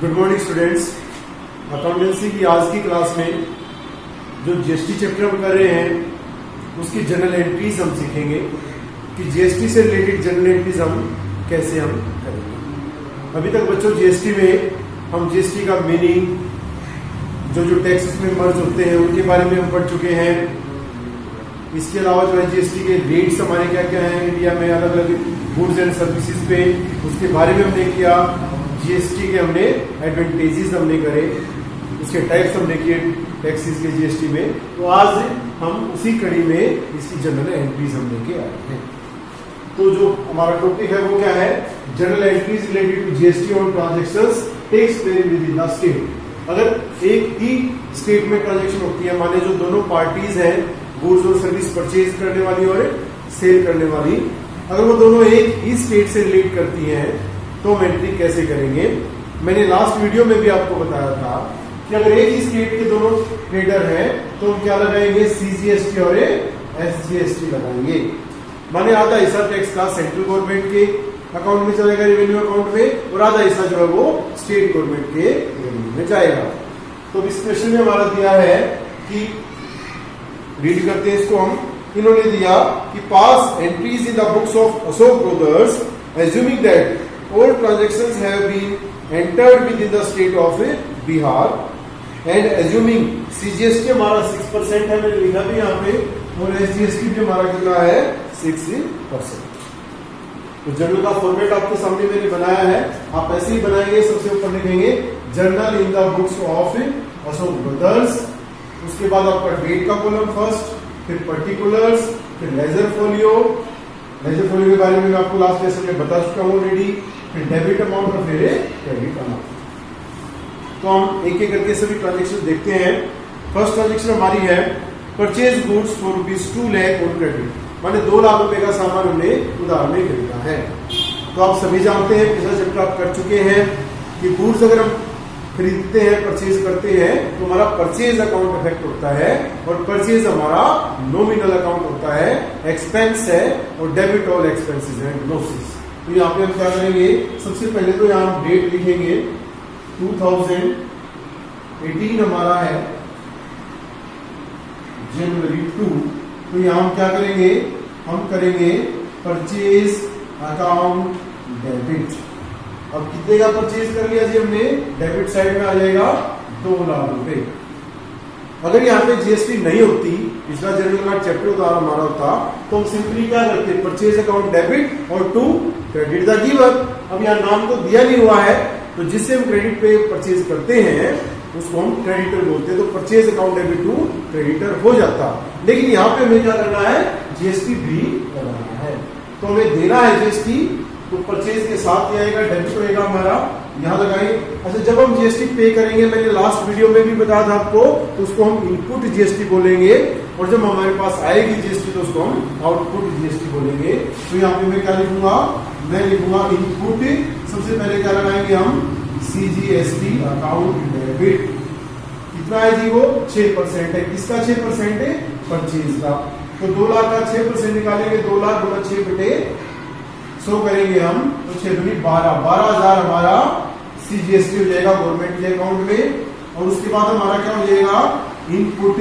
Good morning students. Accountancy की आज की क्लास में जो जीएसटी चैप्टर हम कर रहे हैं उसकी जनरल एंट्रीज हम सीखेंगे कि जीएसटी से रिलेटेड जनरल एंट्रीज हम कैसे करेंगे। अभी तक बच्चों जीएसटी में हम जीएसटी का मीनिंग, जो टैक्सेस में मर्ज होते हैं उनके बारे में हम पढ़ चुके हैं। इसके अलावा जो है जीएसटी के रेट्स हमारे क्या क्या हैं इंडिया में अलग अलग गुड्स एंड सर्विसेज पे, उसके बारे में हमने किया। जीएसटी के हमने एडवांटेजेस हमने करे, उसके टाइप्स हमने किए टैक्सेस के जीएसटी में। तो आज हम उसी कड़ी में इसकी जनरल एंट्रीज हम लेके आए हैं। तो जो हमारा टॉपिक है वो क्या है, general entries related to GST on transactions tax paid within the state. अगर एक ही स्टेट में ट्रांजैक्शन होती है, माने जो दोनों पार्टीज हैं, गुड्स और सर्विस परचेज करने वाली और सेल करने वाली, अगर वो दोनों एक ही स्टेट से रिलेट करती हैं तो हम एंट्री कैसे करेंगे। मैंने लास्ट वीडियो में भी आपको बताया था कि अगर एक ही स्टेट के दोनों ट्रेडर हैं तो हम क्या लगाएंगे, सीजीएसटी और एसजीएसटी लगाएंगे। माने आधा हिस्सा टैक्स का सेंट्रल गवर्नमेंट के अकाउंट में जाएगा, रेवेन्यू अकाउंट में, और आधा हिस्सा जो है वो स्टेट गवर्नमेंट के रेवेन्यू में जाएगा। तो इस क्वेश्चन में हमारा दिया है कि रीड करते हैं इसको हम। इन्होंने दिया कि pass entries in the books of Ashok brothers assuming that all transactions have been entered within the state of Bihar and assuming CGST हमारा 6% है, मैंने लिखा भी यहाँ पे, और SGST भी हमारा कितना है 6%। तो जर्नल का फॉर्मेट आपके सामने मैंने बनाया है, आप ऐसे ही बनाएंगे। सबसे ऊपर लिखेंगे journal in the books of Ashok brothers, उसके बाद आपका डेट का कॉलम फर्स्ट, फिर पर्टिकुलर्स, फिर लेजर फोलियो। लेजर फोलियो के बारे में मैं आपको लास्ट लेसन में बता चुका हूँ ऑलरेडी। फिर डेबिट अमाउंट और फिर क्रेडिट अमाउंट। तो हम एक एक करके सभी ट्रांजेक्शन देखते हैं। फर्स्ट ट्रांजेक्शन हमारी है purchase goods for ₹2 lakh on credit, माने 2 लाख रुपए का सामान हमने उधार में खरीदा है। तो आप सभी जानते हैं, पिछला चैप्टर आप कर चुके हैं कि गुड्स अगर हम खरीदते हैं, परचेज करते हैं तो हमारा परचेज अकाउंट इफेक्ट होता है, और परचेज हमारा नॉमिनल अकाउंट होता है, एक्सपेंस है, और debit all expenses and losses. तो यहाँ पे हम क्या करेंगे, सबसे पहले तो यहाँ हम डेट लिखेंगे 2018 हमारा है जनवरी 2। तो यहाँ हम क्या करेंगे, हम करेंगे परचेज अकाउंट डेबिट। अब कितने का परचेज कर लिया जी हमने, डेबिट साइड में आ जाएगा 2 लाख रुपए। अगर यहाँ पे जीएसटी नहीं होती, पिछला जनरल का चैप्टर उधार हमारा होता, तो हम सिंपली क्या करते, परचेज अकाउंट डेबिट और टू क्रेडिट द गिवर। अब यहाँ नाम तो दिया नहीं हुआ है, तो जिससे हम क्रेडिट पे परचेज करते हैं उसको हम क्रेडिटर बोलते हैं। तो purchase account debit to creditor हो जाता। लेकिन यहाँ पे हमें क्या करना है, जीएसटी भी लगाना है। तो हमें देना है जीएसटी, तो परचेज के साथ ही आएगा, डेबिट होएगा हमारा, यहाँ लगाइए। अच्छा, जब हम जीएसटी पे करेंगे, मैंने लास्ट वीडियो में भी बताया था आपको, तो उसको हम इनपुट जीएसटी बोलेंगे, और जब हमारे पास आएगी जीएसटी तो उसको हम आउटपुट जीएसटी बोलेंगे। तो यहाँ पे मैं क्या लिखूंगा, मैं लिखूंगा इनपुट। सबसे पहले क्या लगाएंगे हम, सीजीएसटी अकाउंट डेबिट। कितना है जी, वो 6% है। किसका 6% है, परचेज का। तो 2 लाख का 6% निकालेंगे, 2 लाख गुना 6 बटे 100 करेंगे हम, तो 6 दूनी 12,000 हमारा सीजीएसटी हो जाएगा गवर्नमेंट के अकाउंट में। और उसके बाद हमारा क्या हो जाएगा, इनपुट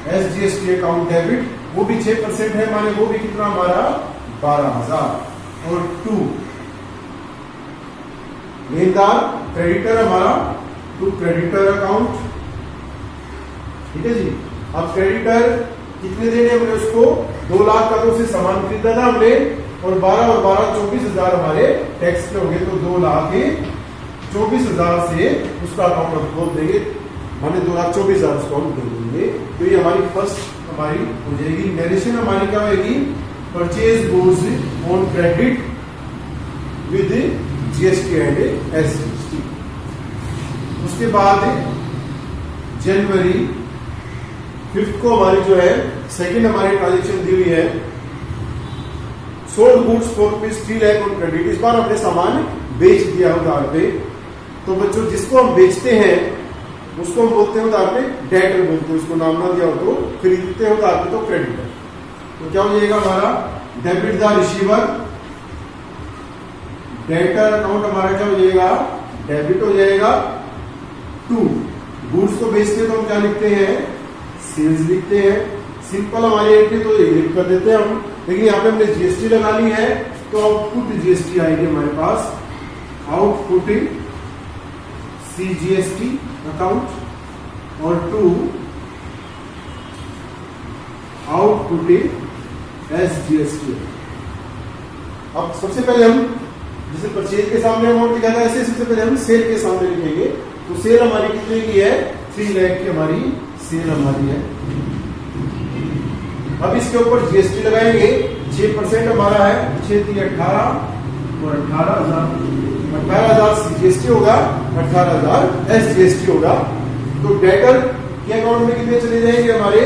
एसजीएसटी अकाउंट डेबिट, वो भी 6% है, माने वो भी कितना हमारा 12,000। और 2 लेनदार क्रेडिटर हमारा, टू क्रेडिटर अकाउंट, ठीक है जी। अब क्रेडिटर कितने देने हमने उसको, 2 लाख का तो उसे सामान खरीदा था हमने, और 12 और 12 24,000 हमारे टैक्स के हो गए। तो 2,24,000 से उसका अकाउंट हम खोल देंगे, माने 2,24,000 उसको हम दे देंगे। तो ये हमारी फर्स्ट हमारी हो जाएगी। नरेशन हमारी क्या होगी, purchase goods on credit with GST and SGST. उसके बाद जनवरी 5 को हमारी जो है सेकंड हमारी ट्रांजेक्शन दी हुई है, sold goods for ₹3 lakh on credit. इस बार हमने सामान बेच दिया उधार पे। तो बच्चों जिसको हम बेचते हैं उसको हम बोलते हैं उधार पे डेटर बोलते हैं, उसको नाम ना दिया हो तो खरीदते हैं उधार पे तो क्रेडिटर। तो क्या हो जाएगा हमारा, debit the receiver debtor account हमारा क्या हो जाएगा, डेबिट हो जाएगा। टू, गुड्स को बेचते हैं तो हम क्या लिखते हैं, सेल्स लिखते हैं। सिंपल हमारी एंट्री तो ये लिख कर देते हैं हम, लेकिन यहाँ पे हमने जीएसटी लगा ली है तो आउटपुट जीएसटी आएगी हमारे पास, आउटपुट सीजीएसटी अकाउंट और टू आउटपुट एसजीएसटी। अब सबसे पहले हम जैसे परचेज के सामने अमाउंट लिखा था ऐसे सबसे पहले हम सेल के सामने लिखेंगे। तो सेल हमारी कितने की है, 3 लाख की हमारी सेल हमारी है। अब इसके ऊपर जीएसटी लगाएंगे, 6% हमारा है, 6 × 18 और 18,000 जीएसटी होगा, 18,000 एसजीएसटी होगा। तो डेटर के अकाउंट में कितने चले जाएंगे हमारे,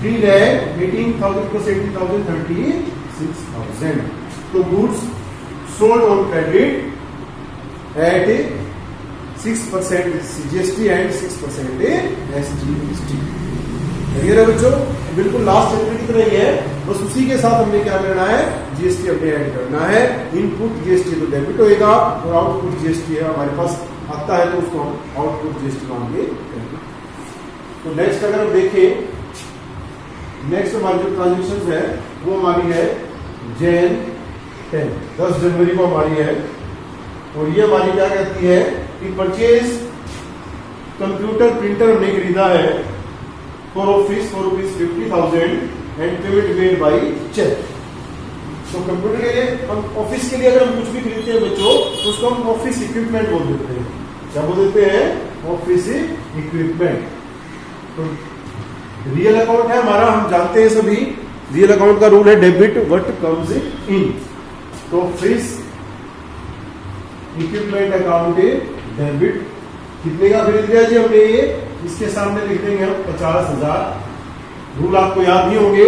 3,18,000 + 80,000 36,000। तो goods sold on credit at 6% CGST and 6% SGST. Clear है बच्चों, बिल्कुल लास्ट एंट्री की तरह ही है, बस उसी के साथ हमने क्या करना है, जीएसटी अपने ऐड करना है। इनपुट जीएसटी तो डेबिट होएगा और आउटपुट जीएसटी है हमारे पास आता है तो उसको हम आउटपुट जीएसटी मान के। तो नेक्स्ट अगर हम देखें, नेक्स्ट हमारी जो ट्रांजेक्शन है वो हमारी है जैन 10, 10 जनवरी को हमारी है। और ये हमारी क्या कहती है कि परचेज कंप्यूटर प्रिंटर हमने खरीदा है for office for ₹50,000 and payment made by cheque. तो कंप्यूटर के लिए हम ऑफिस के लिए अगर हम कुछ भी खरीदते हैं बच्चों तो उसको हम ऑफिस इक्विपमेंट बोल देते हैं। क्या बोल देते हैं, ऑफिस इक्विपमेंट। तो रियल अकाउंट है हमारा, हम जानते हैं सभी रियल अकाउंट का रूल है डेबिट व्हाट कम्स इन। तो ऑफिस इक्विपमेंट अकाउंट डेबिट कितने का खरीद लिया जी हमने, ये इसके सामने लिख देंगे हम 50,000। रूल आपको याद नहीं होंगे,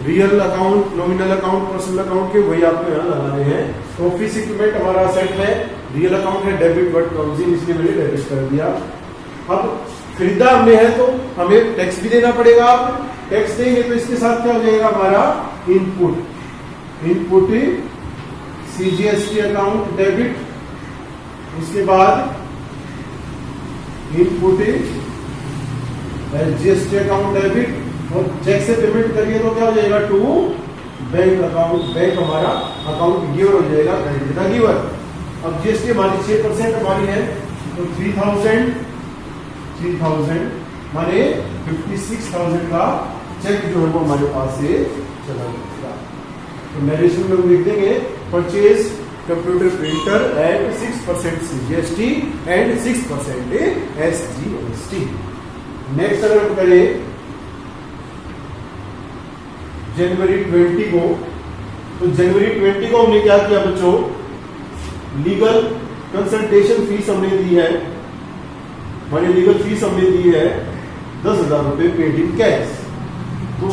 real account, nominal account, personal account के, वही आपको यहाँ लगाने हैं। तो ऑफिस इक्विपमेंट हमारा सेट है, रियल अकाउंट है डेबिट व्हाट कम्स इन, इसलिए मैंने डेबिट कर दिया। अब खरीदा हमने है तो हमें टैक्स भी देना पड़ेगा। आप टैक्स देंगे तो इसके साथ क्या हो जाएगा हमारा input, input CGST account debit, उसके बाद इनपुट एसजीएसटी अकाउंट डेबिट, और चेक से पेमेंट करिए तो क्या हो जाएगा टू बैंक अकाउंट, बैंक हमारा अकाउंट गिवर हो जाएगा, क्रेडिट का गिवर। अब जीएसटी हमारी 6% हमारी है तो 3,000 माने 56,000 का चेक जो है वो हमारे पास से चला जाएगा। तो नरेशन में लिख देंगे purchase computer printer at 6% CGST and 6% SGST. Next अगर हम करें जनवरी 20 को, तो जनवरी 20 को हमने क्या किया बच्चों, लीगल कंसल्टेशन फीस हमने दी है, हमारी लीगल फीस हमने दी है 10,000 रुपए पेड इन कैश। तो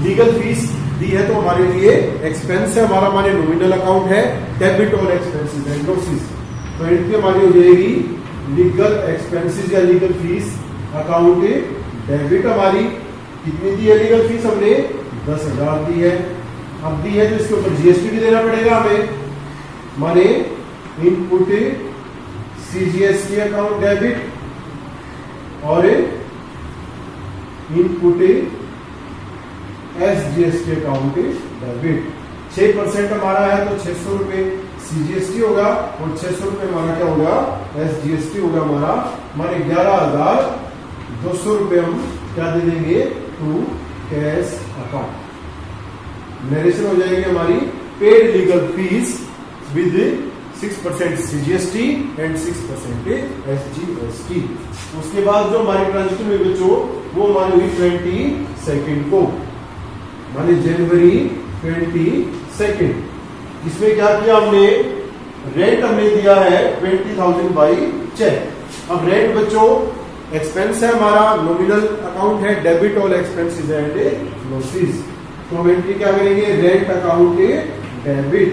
लीगल फीस दी है तो हमारे लिए एक्सपेंस है हमारा, हमारे नॉमिनल अकाउंट है, डेबिट और एक्सपेंसेस एंड लॉसेस। तो एंट्री हमारी हो जाएगी लीगल एक्सपेंसेस या लीगल फीस अकाउंट डेबिट। हमारी कितनी दी है लीगल फीस हमने, 10,000 दी है। अब दी है तो इसके ऊपर जीएसटी भी देना पड़ेगा हमें, माने इनपुट सीजीएसटी अकाउंट डेबिट और इनपुट एसजीएसटी अकाउंट डेबिट। 6% हमारा है तो 600 रुपए सीजीएसटी होगा और 600 रुपए हमारा क्या होगा, एसजीएसटी होगा हमारा, हमारे 11,200 रुपए हम क्या दे देंगे टू कैश अकाउंट। नरेशन हो जाएगी हमारी paid legal fees with 6% CGST and 6% SGST. उसके बाद जो हमारी ट्रांजेक्शन हुई बच्चों वो हमारी हुई 22 को, माने जनवरी 22। इसमें क्या किया हमने, रेंट हमने दिया है 20,000 बाई चेक। अब रेंट बच्चों एक्सपेंस है हमारा, नॉमिनल अकाउंट है, डेबिट और एक्सपेंसेस एंड लॉसेस। तो एंट्री क्या करेंगे, रेंट अकाउंट डेबिट।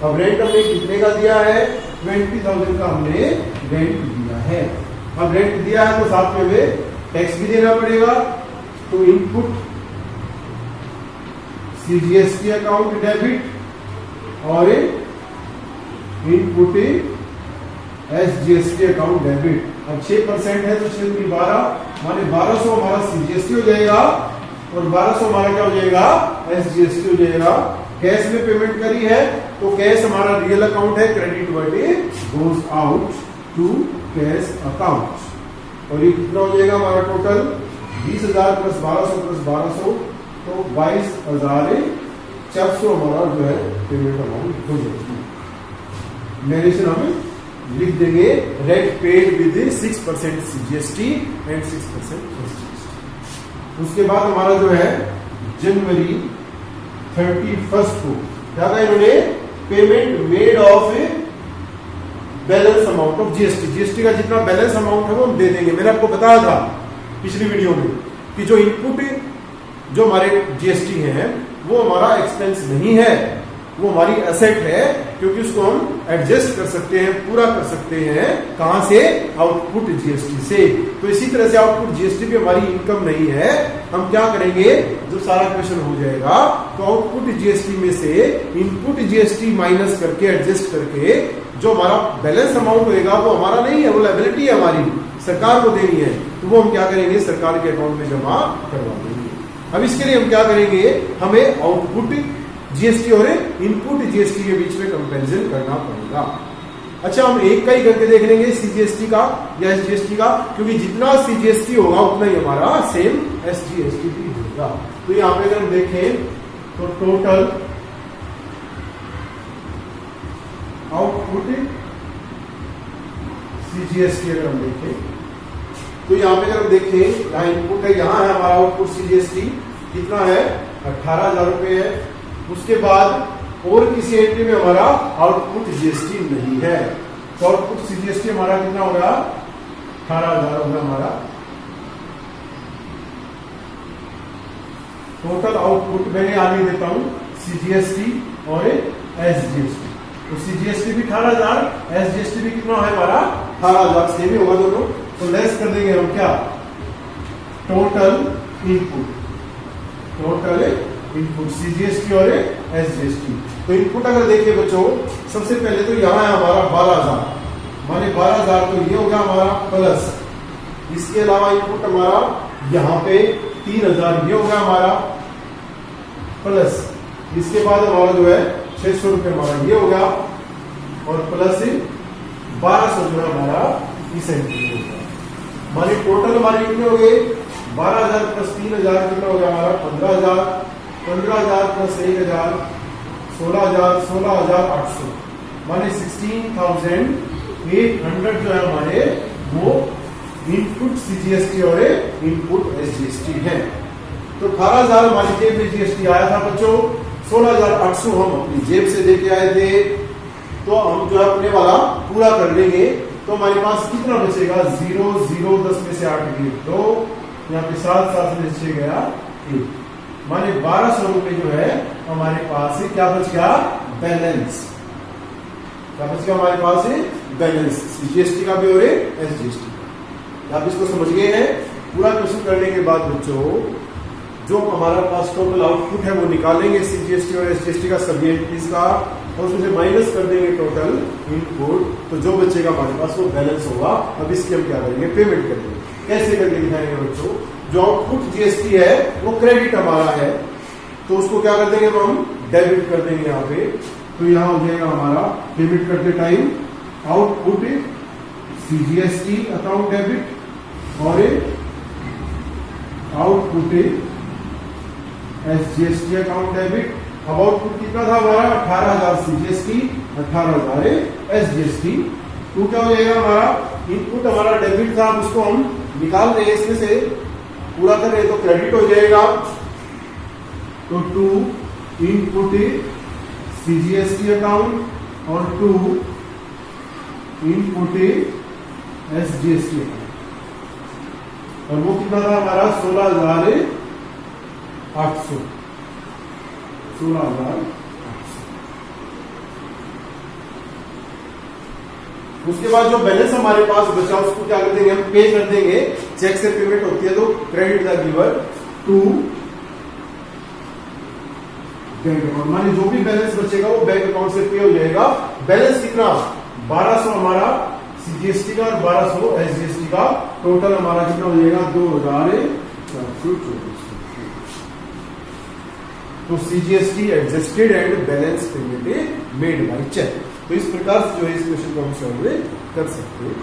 अब रेंट हमने कितने का दिया है, 20,000 का हमने रेंट दिया है। अब रेंट दिया है तो साथ में हमें टैक्स भी देना पड़ेगा। तो इनपुट सीजीएसटी अकाउंट डेबिट और इनपुट एसजीएसटी अकाउंट डेबिट। अब 6% है तो 6 दूनी 12, माने 1200 हमारा सीजीएसटी हो जाएगा और 1200 हमारा क्या हो जाएगा, एसजीएसटी हो जाएगा। कैश में पेमेंट करी है तो कैश हमारा रियल अकाउंट है, credit what goes out to cash account. और ये कितना हो जाएगा हमारा टोटल 20,000 प्लस 1200 प्लस 1200 तो 22,400 हमारा जो है पेमेंट अमाउंट हो जाएगी। नरेशन हमें लिख देंगे, rate paid with 6% CGST and 6% SGST. उसके बाद हमारा जो है जनवरी 31 को क्या कहा इन्होंने, payment made of balance amount of GST. GST का जितना बैलेंस अमाउंट है वो हम दे देंगे। मैंने आपको बताया था पिछली वीडियो में कि जो इनपुट जो हमारे जीएसटी है वो हमारा एक्सपेंस नहीं है, वो हमारी एसेट है, क्योंकि उसको हम एडजस्ट कर सकते हैं, पूरा कर सकते हैं। कहां से, आउटपुट जीएसटी से। तो इसी तरह से आउटपुट जीएसटी भी हमारी इनकम नहीं है। हम क्या करेंगे, जब सारा क्वेश्चन हो जाएगा तो आउटपुट जीएसटी में से इनपुट जीएसटी माइनस करके, एडजस्ट करके जो हमारा बैलेंस अमाउंट होगा वो हमारा नहीं है, वो लायबिलिटी है हमारी, सरकार को देनी है। तो वो हम क्या करेंगे, सरकार के अकाउंट में जमा करवा देंगे। अब इसके लिए हम क्या करेंगे, हमें आउटपुट जीएसटी और इनपुट जीएसटी के बीच में कंपैरिजन करना पड़ेगा। अच्छा, हम एक का ही करके देख लेंगे, सीजीएसटी का या एसजीएसटी का, क्योंकि जितना सीजीएसटी होगा उतना ही हमारा सेम एसजीएसटी भी होगा। तो यहां पे अगर हम देखें तो टोटल आउटपुट सीजीएसटी अगर हम देखें तो यहां पे अगर हम देखें, यहां इनपुट है, यहां है हमारा आउटपुट सीजीएसटी कितना है, 18,000 रुपए है। उसके बाद और किसी एंट्री में हमारा आउटपुट जीएसटी नहीं है, तो आउटपुट सीजीएसटी हमारा कितना होगा, 18,000 होगा हमारा। टोटल आउटपुट मैंने आगे देता हूं सीजीएसटी और एसजीएसटी। तो सीजीएसटी भी 18,000, एसजीएसटी भी कितना है हमारा 18,000, सेम ही होगा दोनों। तो लेस कर देंगे हम क्या, टोटल इनपुट सीजीएसटी और एसजीएसटी। तो इनपुट अगर देखिए बच्चों, सबसे पहले तो यहां है हमारा 12,000, माने 12,000 तो ये होगा हमारा प्लस, इसके अलावा इनपुट हमारा यहां पे 3,000 ये होगा हमारा प्लस, इसके बाद हमारा जो है 600 रुपए हमारा ये होगा और प्लस 1200 जो है हमारा इस एंट्री में होगा। माने टोटल हमारे कितने हो गए, 12,000 प्लस 3,000 कितना हो गया हमारा 15,000, 15,000 प्लस 1,000 16,000, 16,800, माने 16,800 जो है हमारे वो इनपुट सीजीएसटी और इनपुट एसजीएसटी है। तो 18,000 हमारी जेब में जीएसटी आया था बच्चों, 16,800 हम अपनी जेब से देके आए थे। तो हम जो है अपने वाला पूरा कर लेंगे। तो हमारे पास कितना बचेगा, 0 0 10 में से 8 गए 2, यहाँ पे 7 7 में से गया 1, माने 1,200 रुपए जो है हमारे पास से क्या बच गया, बैलेंस। क्या बच गया हमारे पास से बैलेंस, जीएसटी का भी और एसजीएसटी का। आप इसको समझ गए हैं। पूरा क्वेश्चन करने के बाद बच्चों जो हमारा पास टोटल आउटपुट है वो निकालेंगे सीजीएसटी और एसजीएसटी का सभी एंट्रीज का, और उसमें से माइनस कर देंगे टोटल इनपुट। तो जो बचेगा हमारे पास वो बैलेंस होगा। अब इसकी हम क्या करेंगे, पेमेंट करेंगे। कैसे करके दिखाएंगे बच्चों, जो आउटपुट जीएसटी है वो क्रेडिट हमारा है, तो उसको क्या कर देंगे, हम डेबिट कर देंगे यहाँ पे। तो यहाँ हो जाएगा हमारा पेमेंट करते time output CGST account debit और आउटपुट एसजीएसटी अकाउंट डेबिट। अब आउटपुट कितना था हमारा, 18,000 सीजीएसटी, 18,000 एसजीएसटी। तो क्या हो जाएगा हमारा, इनपुट हमारा डेबिट था, उसको हम निकाल रहे हैं इसमें से, पूरा कर रहे हैं तो क्रेडिट हो जाएगा। तो 2 इनपुट सीजीएसटी अकाउंट और 2 इनपुट एसजीएसटी अकाउंट, और वो कितना था हमारा 16,800, 16,800। उसके बाद जो बैलेंस हमारे पास बचा उसको क्या कर देंगे, हम पे कर देंगे। चेक से पेमेंट होती है तो credit the giver to bank account, माने जो भी बैलेंस बचेगा वो बैंक अकाउंट से पे हो जाएगा बैलेंस कितना 1200 हमारा सीजीएसटी का और 1200 एसजीएसटी का, टोटल हमारा कितना हो जाएगा 2424। तो CGST adjusted and balance payment made by cheque. तो इस प्रकार से जो है इस क्वेश्चन को हम सॉल्व कर सकते हैं।